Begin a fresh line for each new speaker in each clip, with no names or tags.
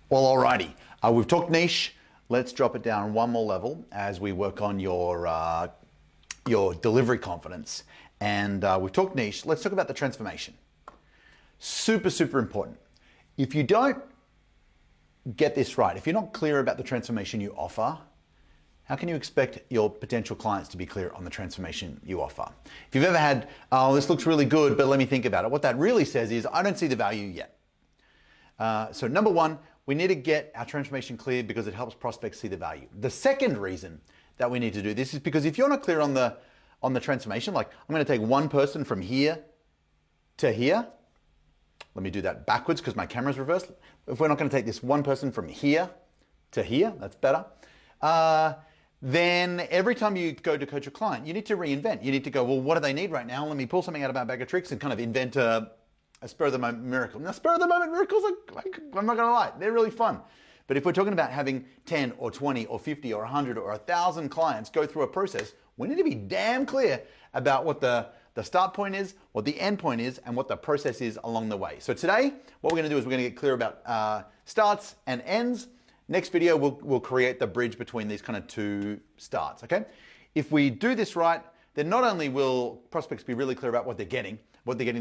Well, alrighty. We've talked niche. Let's drop it down one more level as we work on your delivery confidence. And we've talked niche. Let's talk about the transformation. Super, super important. If you don't get this right, if you're not clear about the transformation you offer, how can you expect your potential clients to be clear on the transformation you offer? If you've ever had, oh, this looks really good, but let me think about it. What that really says is, I don't see the value yet. So number one, we need to get our transformation clear because it helps prospects see the value. The second reason that we need to do this is because if you're not clear on the transformation, like I'm going to take one person from here to here. Let me do that backwards because my camera's reversed. If we're not going to take this one person from here to here, that's better. Then every time you go to coach a client, you need to reinvent. You need to go, well, what do they need right now? Let me pull something out of my bag of tricks and kind of invent a spur of the moment miracle. Now, spur of the moment miracles, I'm not gonna lie, they're really fun. But if we're talking about having 10 or 20 or 50 or 100 or 1,000 clients go through a process, we need to be damn clear about what the start point is, what the end point is, and what the process is along the way. So today, what we're gonna do is we're gonna get clear about starts and ends. Next video, we'll create the bridge between these kind of two starts, okay? If we do this right, then not only will prospects be really clear about what they're getting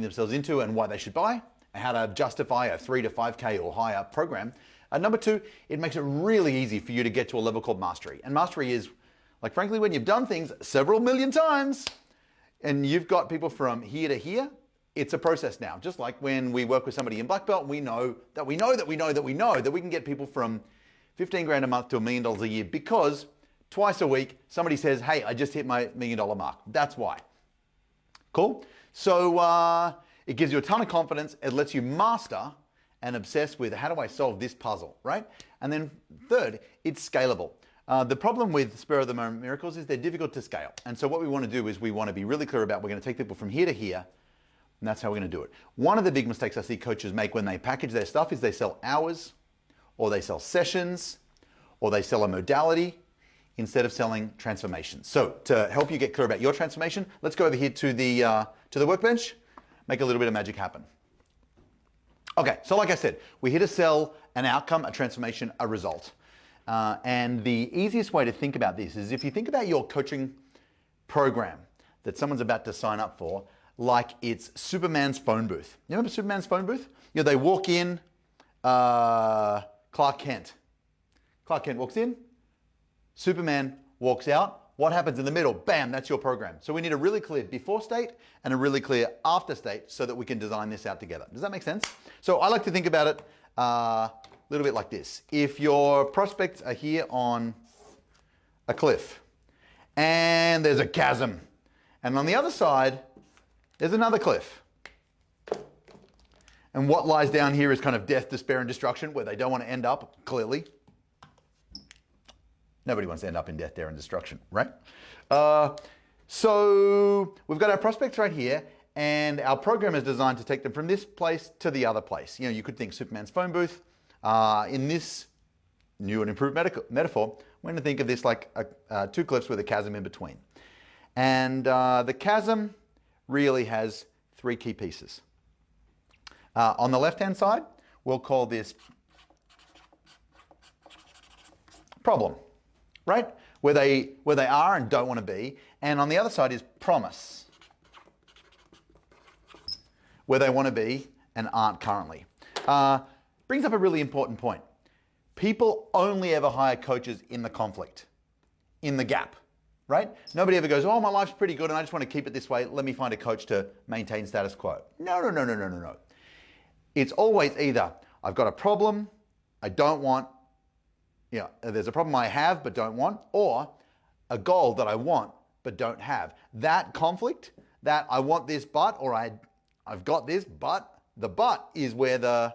themselves into and why they should buy, and how to justify a 3 to 5K or higher program. Number two, it makes it really easy for you to get to a level called mastery. And mastery is, like frankly, when you've done things several million times and you've got people from here to here, it's a process now. Just like when we work with somebody in black belt, we know that we can get people from 15 grand a month to $1 million a year because twice a week, somebody says, hey, I just hit my $1 million mark. That's why. Cool? So it gives you a ton of confidence. It lets you master and obsess with how do I solve this puzzle, right? And then third, it's scalable. The problem with spur of the moment miracles is they're difficult to scale. And so what we want to do is we want to be really clear about we're going to take people from here to here, and that's how we're going to do it. One of the big mistakes I see coaches make when they package their stuff is they sell hours, or they sell sessions, or they sell a modality instead of selling transformation. So to help you get clear about your transformation, let's go over here to the workbench, make a little bit of magic happen. Okay, so like I said, we're here to sell an outcome, a transformation, a result. And the easiest way to think about this is if you think about your coaching program that someone's about to sign up for, like it's Superman's phone booth. You remember Superman's phone booth? You know, they walk in, Clark Kent walks in, Superman walks out. What happens in the middle? Bam, that's your program. So we need a really clear before state and a really clear after state so that we can design this out together. Does that make sense? So I like to think about it a little bit like this. If your prospects are here on a cliff and there's a chasm, and on the other side, there's another cliff. And what lies down here is kind of death, despair, and destruction, where they don't want to end up, clearly. Nobody wants to end up in death, despair, and destruction, right? So we've got our prospects right here, and our program is designed to take them from this place to the other place. You know, you could think Superman's phone booth. In this new and improved metaphor, we're going to think of this like two cliffs with a chasm in between. And the chasm really has three key pieces. On the left-hand side, we'll call this problem, right? Where they are and don't want to be. And on the other side is promise, where they want to be and aren't currently. Brings up a really important point. People only ever hire coaches in the conflict, in the gap, right? Nobody ever goes, oh, my life's pretty good and I just want to keep it this way. Let me find a coach to maintain status quo. No. It's always either I've got a problem I don't want, there's a problem I have but don't want, or a goal that I want but don't have. That conflict, that I want this but, or I've got this but, the but is where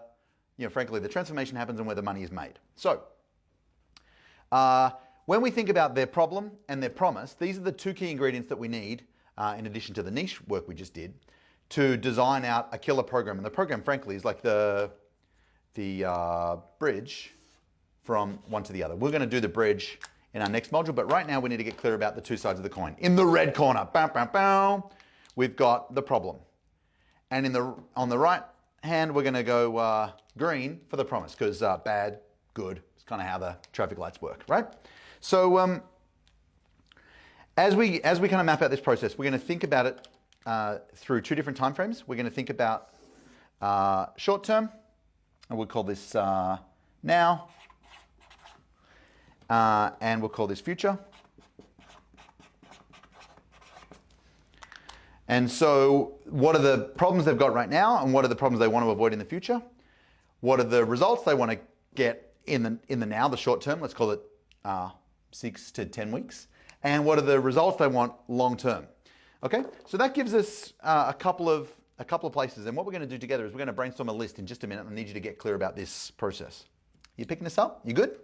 frankly, the transformation happens and where the money is made. So, when we think about their problem and their promise, these are the two key ingredients that we need, in addition to the niche work we just did, to design out a killer program. And the program, frankly, is like the bridge from one to the other. We're going to do the bridge in our next module, but right now we need to get clear about the two sides of the coin. In the red corner, we've got the problem. And on the right hand, we're going to go green for the promise, because bad good. It's kind of how the traffic lights work, right? So as we kind of map out this process, we're going to think about it through two different time frames. We're going to think about short term, and we'll call this now, and we'll call this future. And so what are the problems they've got right now, and what are the problems they want to avoid in the future? What are the results they want to get in the now, the short term? Let's call it 6 to 10 weeks. And what are the results they want long term? Okay, so that gives us a couple of places. And what we're going to do together is we're going to brainstorm a list in just a minute. I need you to get clear about this process. You picking this up? You good?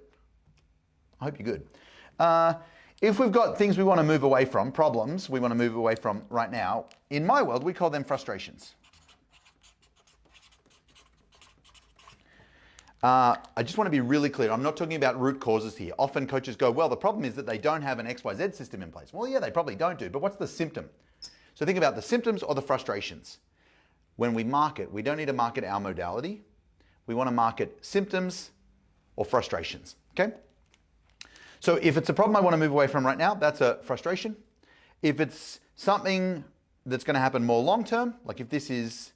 I hope you're good. If we've got things we want to move away from, problems we want to move away from right now, in my world, we call them frustrations. I just want to be really clear. I'm not talking about root causes here. Often coaches go, well, the problem is that they don't have an XYZ system in place. Well, yeah, they probably don't do, but what's the symptom? So think about the symptoms or the frustrations. When we market, we don't need to market our modality. We want to market symptoms or frustrations, okay? So if it's a problem I want to move away from right now, that's a frustration. If it's something that's going to happen more long term, like if this is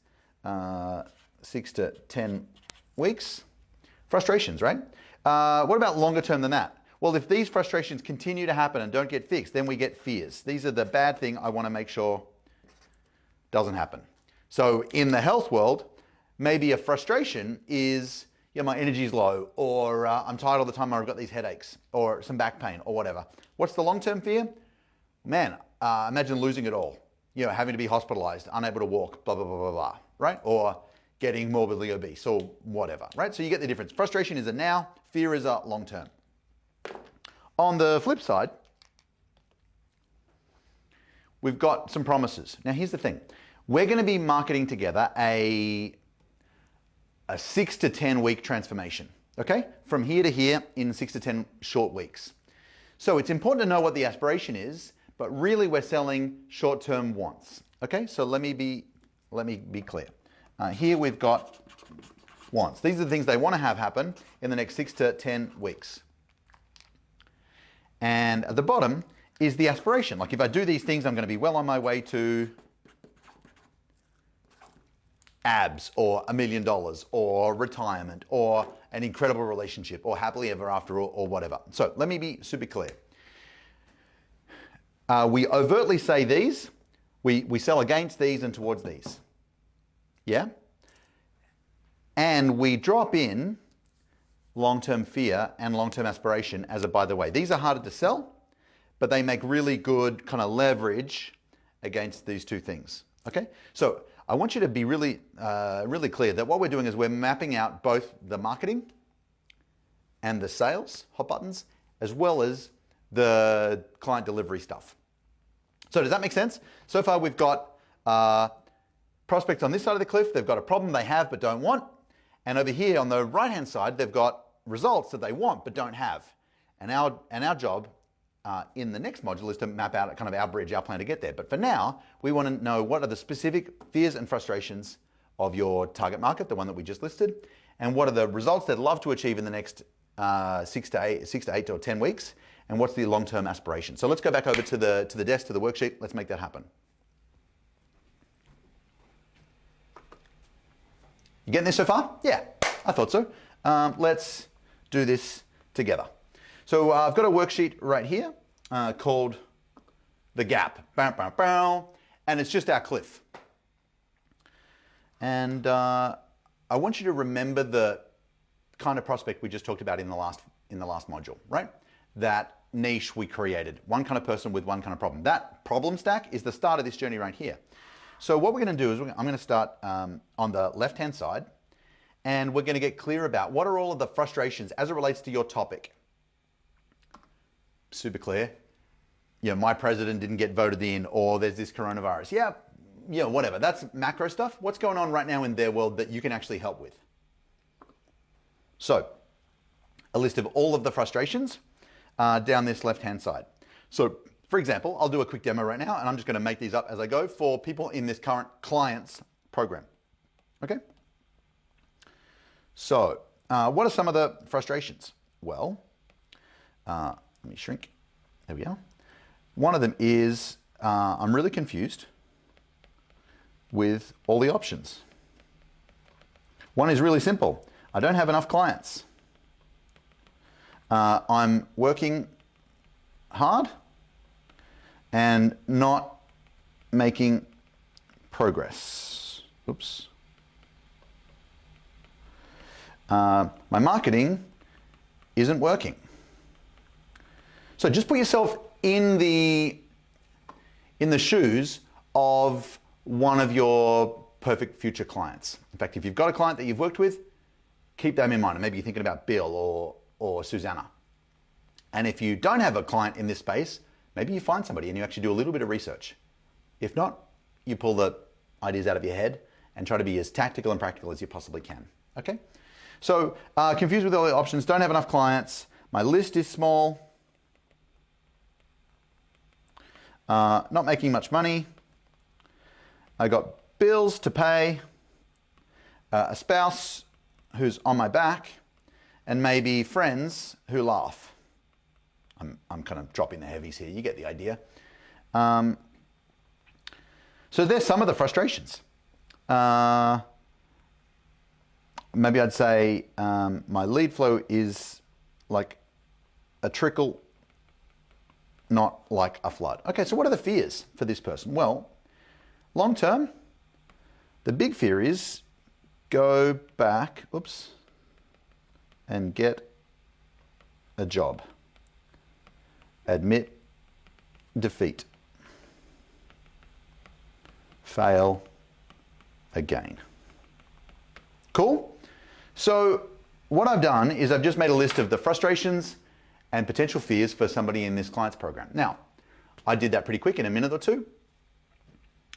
6 to 10 weeks, frustrations, right? What about longer term than that? Well, if these frustrations continue to happen and don't get fixed, then we get fears. These are the bad thing I want to make sure doesn't happen. So in the health world, maybe a frustration is, yeah, my energy's low, or I'm tired all the time, or I've got these headaches, or some back pain, or whatever. What's the long-term fear? Man, imagine losing it all. You know, having to be hospitalized, unable to walk, blah, blah, blah, blah, blah, right? Or getting morbidly obese, or whatever, right? So you get the difference. Frustration is a now, fear is a long-term. On the flip side, we've got some promises. Now, here's the thing. We're going to be marketing together a 6 to 10 week transformation, okay? From here to here in 6 to 10 short weeks. So it's important to know what the aspiration is, but really we're selling short-term wants, okay? So let me be clear. Here we've got wants. These are the things they want to have happen in the next 6 to 10 weeks. And at the bottom is the aspiration. Like if I do these things, I'm going to be well on my way to abs, or $1 million, or retirement, or an incredible relationship, or happily ever after, or whatever. So let me be super clear. We overtly say these, we sell against these and towards these. Yeah? And we drop in long-term fear and long-term aspiration as a by the way. These are harder to sell, but they make really good kind of leverage against these two things. Okay? So I want you to be really, really clear that what we're doing is we're mapping out both the marketing and the sales, hot buttons, as well as the client delivery stuff. So does that make sense? So far we've got prospects on this side of the cliff. They've got a problem they have but don't want. And over here on the right-hand side, they've got results that they want but don't have. And our job in the next module is to map out kind of our bridge, our plan to get there. But for now, we want to know what are the specific fears and frustrations of your target market, the one that we just listed, and what are the results they'd love to achieve in the next 6 to 8 or 10 weeks, and what's the long-term aspiration. So let's go back over to the desk, to the worksheet. Let's make that happen. You getting this so far? Yeah, I thought so. Let's do this together. So I've got a worksheet right here called the gap. Bow, bow, bow, and it's just our cliff. And I want you to remember the kind of prospect we just talked about in the last module, right? That niche we created, one kind of person with one kind of problem. That problem stack is the start of this journey right here. So what we're going to do is I'm going to start on the left-hand side, and we're going to get clear about what are all of the frustrations as it relates to your topic. Super clear. You know, my president didn't get voted in, or there's this coronavirus. Yeah, whatever. That's macro stuff. What's going on right now in their world that you can actually help with? So, a list of all of the frustrations down this left-hand side. So, for example, I'll do a quick demo right now, and I'm just going to make these up as I go for people in this current client's program. Okay? So, what are some of the frustrations? Well, let me shrink. There we are. One of them is I'm really confused with all the options. One is really simple. I don't have enough clients. I'm working hard and not making progress. Oops. My marketing isn't working. So just put yourself in the shoes of one of your perfect future clients. In fact, if you've got a client that you've worked with, keep them in mind. And maybe you're thinking about Bill or Susanna. And if you don't have a client in this space, maybe you find somebody and you actually do a little bit of research. If not, you pull the ideas out of your head and try to be as tactical and practical as you possibly can. Okay? So, confused with all the options, don't have enough clients, my list is small, not making much money, I got bills to pay, a spouse who's on my back, and maybe friends who laugh. I'm kind of dropping the heavies here, you get the idea. So there's some of the frustrations. Maybe I'd say my lead flow is like a trickle, not like a flood. Okay, so what are the fears for this person? Well, long term, the big fear is go back, and get a job. Admit defeat. Fail again. Cool? So what I've done is I've just made a list of the frustrations and potential fears for somebody in this client's program. Now, I did that pretty quick in a minute or two.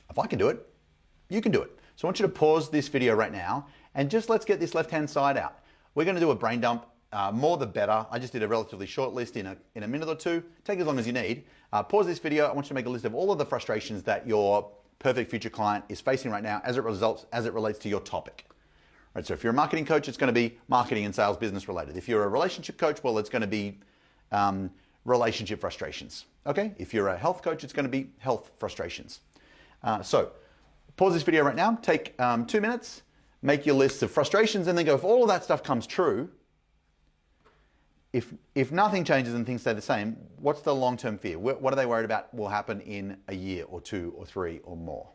If I can do it, you can do it. So I want you to pause this video right now and just let's get this left-hand side out. We're going to do a brain dump, more the better. I just did a relatively short list in a minute or two. Take as long as you need. Pause this video. I want you to make a list of all of the frustrations that your perfect future client is facing right now as it relates to your topic. Right, so if you're a marketing coach, it's going to be marketing and sales business related. If you're a relationship coach, well, it's going to be relationship frustrations. Okay? If you're a health coach, it's going to be health frustrations. So pause this video right now, take 2 minutes, make your lists of frustrations, and then go, if all of that stuff comes true, if nothing changes and things stay the same, what's the long-term fear? What are they worried about will happen in a year or 2 or 3 or more?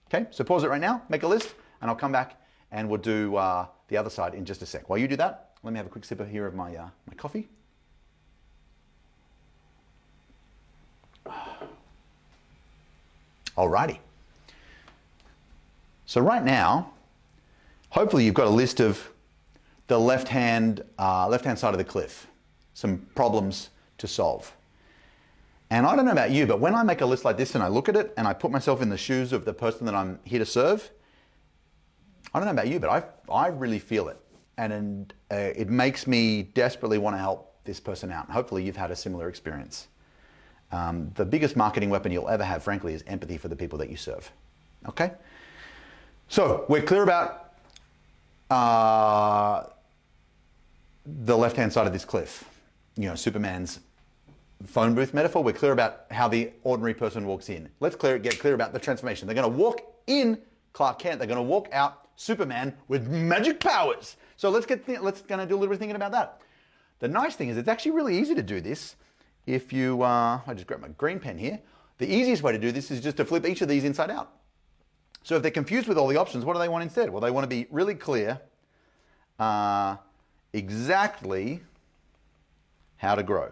Okay, so pause it right now, make a list, and I'll come back and we'll do the other side in just a sec. While you do that, let me have a quick sip here of my coffee. Alrighty. So right now, hopefully you've got a list of the left-hand side of the cliff, some problems to solve. And I don't know about you, but when I make a list like this and I look at it and I put myself in the shoes of the person that I'm here to serve, I don't know about you, but I really feel it. And it makes me desperately want to help this person out. And hopefully you've had a similar experience. The biggest marketing weapon you'll ever have, frankly, is empathy for the people that you serve. Okay? So we're clear about the left-hand side of this cliff. You know, Superman's phone booth metaphor. We're clear about how the ordinary person walks in. Let's get clear about the transformation. They're going to walk in Clark Kent. They're going to walk out Superman with magic powers. So let's do a little bit of thinking about that. The nice thing is it's actually really easy to do this. If you, I just grabbed my green pen here. The easiest way to do this is just to flip each of these inside out. So if they're confused with all the options, what do they want instead? Well, they want to be really clear exactly how to grow.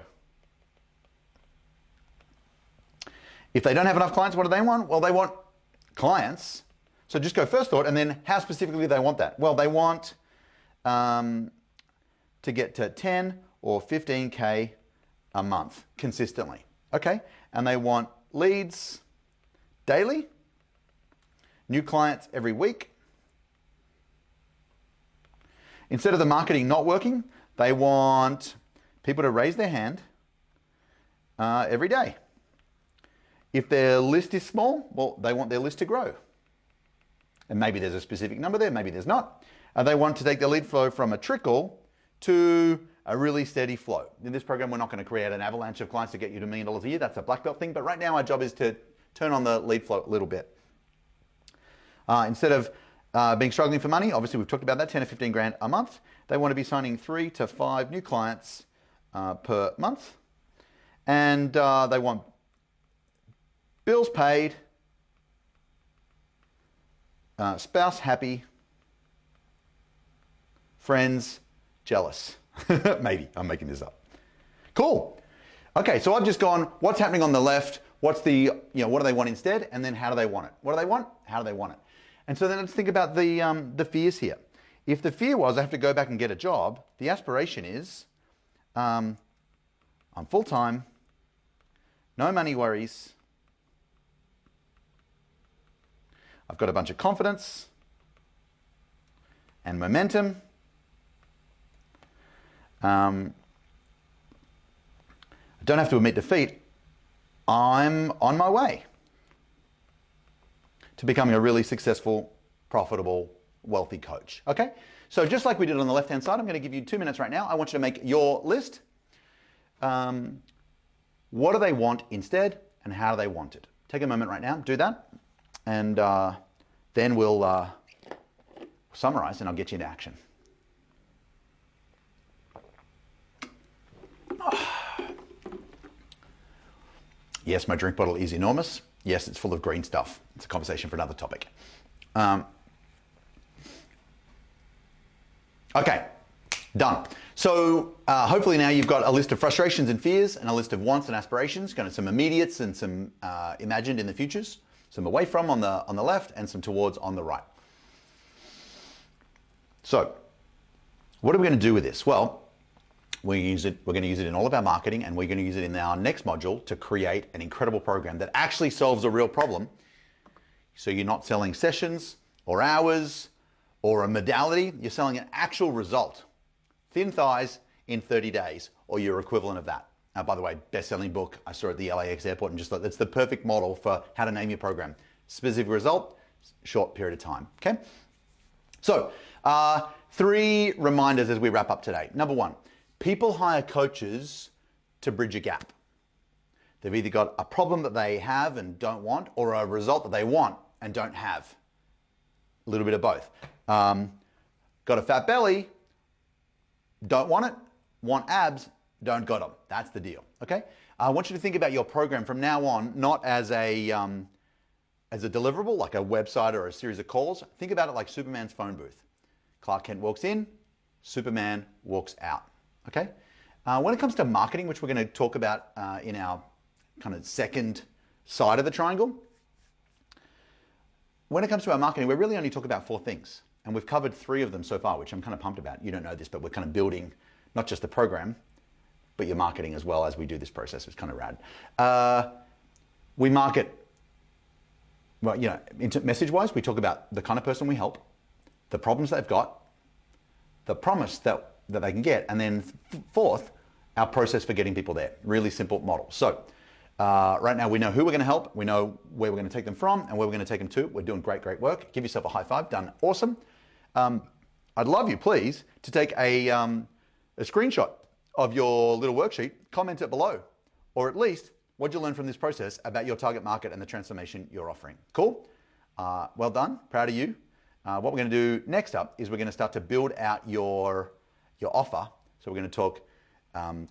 If they don't have enough clients, what do they want? Well, they want clients. So just go first thought, and then how specifically do they want that? Well, they want to get to 10 or 15K a month consistently. Okay? And they want leads daily, new clients every week. Instead of the marketing not working, they want people to raise their hand every day. If their list is small, well, they want their list to grow. And maybe there's a specific number there, maybe there's not. They want to take their lead flow from a trickle to a really steady flow. In this program, we're not going to create an avalanche of clients to get you to $1 million a year. That's a black belt thing. But right now, our job is to turn on the lead flow a little bit. Instead of being struggling for money, obviously we've talked about that, 10 or 15 grand a month. They want to be signing 3 to 5 new clients per month. And they want bills paid, spouse happy, friends jealous. Maybe, I'm making this up. Cool. Okay, so I've just gone, what's happening on the left? What's the, what do they want instead? And then how do they want it? What do they want? How do they want it? And so then let's think about the fears here. If the fear was I have to go back and get a job, the aspiration is I'm full-time, no money worries, I've got a bunch of confidence and momentum. I don't have to admit defeat. I'm on my way to becoming a really successful, profitable, wealthy coach. Okay? So just like we did on the left-hand side, I'm going to give you 2 minutes right now. I want you to make your list. What do they want instead, and how do they want it? Take a moment right now, do that, and then we'll summarize and I'll get you into action. Yes, my drink bottle is enormous. Yes, it's full of green stuff. It's a conversation for another topic. Okay, done. So hopefully now you've got a list of frustrations and fears and a list of wants and aspirations, kind of some immediates and some imagined in the futures, some away from on the left and some towards on the right. So what are we going to do with this? Well, we're going to use it in all of our marketing, and we're going to use it in our next module to create an incredible program that actually solves a real problem. So you're not selling sessions or hours or a modality, you're selling an actual result. Thin thighs in 30 days, or your equivalent of that. By the way, best-selling book I saw at the LAX airport and just thought that's the perfect model for how to name your program. Specific result, short period of time, okay? So 3 reminders as we wrap up today. Number 1, people hire coaches to bridge a gap. They've either got a problem that they have and don't want, or a result that they want and don't have. A little bit of both. Got a fat belly, don't want it, want abs, don't got them. That's the deal, okay? I want you to think about your program from now on, not as a deliverable, like a website or a series of calls. Think about it like Superman's phone booth. Clark Kent walks in, Superman walks out. Okay. When it comes to marketing, which we're going to talk about in our kind of second side of the triangle, when it comes to our marketing, we're really only talking about 4 things. And we've covered 3 of them so far, which I'm kind of pumped about. You don't know this, but we're kind of building not just the program, but your marketing as well as we do this process. It's kind of rad. We market, well, message-wise, we talk about the kind of person we help, the problems they've got, the promise that they can get, and then 4th, our process for getting people there. Really simple model. So right now we know who we're going to help, we know where we're going to take them from, and where we're going to take them to. We're doing great work. Give yourself a high five. Done awesome. I'd love you, please, to take a screenshot of your little worksheet, comment it below, or at least what'd you learn from this process about your target market and the transformation you're offering. Cool. Well done. Proud of you. What we're going to do next up is we're going to start to build out your offer. So we're going to talk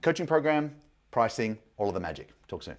coaching program, pricing, all of the magic. Talk soon.